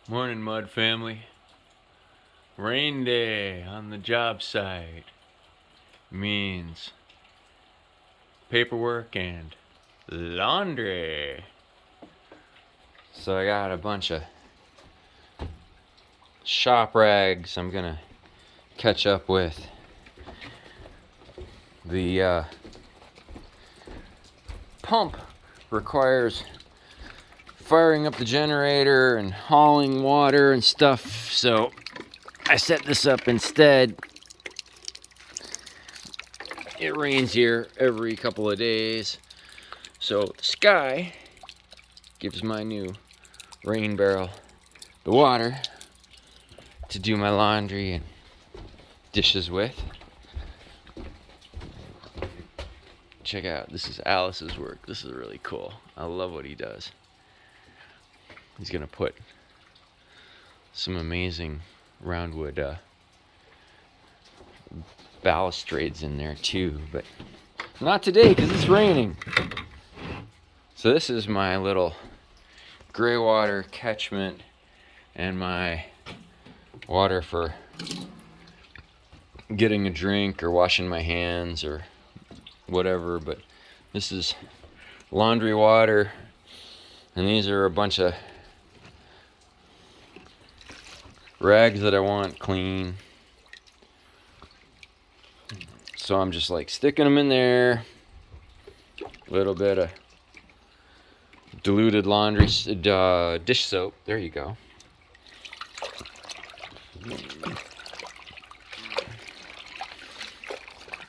Morning, Mud family. Rain day on the job site means paperwork and laundry. So I got a bunch of shop rags I'm gonna catch up with. The pump requires firing up the generator and hauling water and stuff, so I set this up instead. It rains here every couple of days, so the sky gives my new rain barrel the water to do my laundry and dishes with. Check out, this is Alice's work. This is really cool. I love what he does. He's gonna put some amazing roundwood balustrades in there too, but not today because it's raining. So this is my little gray water catchment and my water for getting a drink or washing my hands or whatever, but this is laundry water, and these are a bunch of rags that I want clean. So I'm just like sticking them in there. A little bit of diluted laundry dish soap. There you go.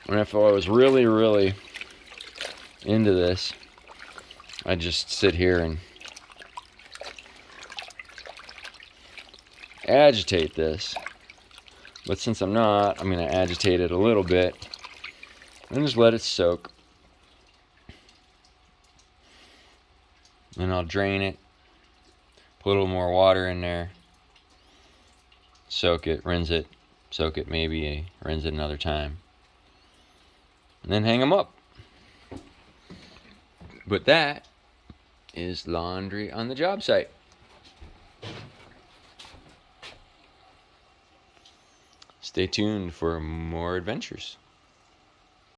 And if I was really into this, I'd just sit here and agitate this. But since I'm not, I'm going to agitate it a little bit and just let it soak. And I'll drain it, put a little more water in there, soak it, rinse it, soak it maybe, rinse it another time, and then hang them up. But that is laundry on the job site. Stay tuned for more adventures.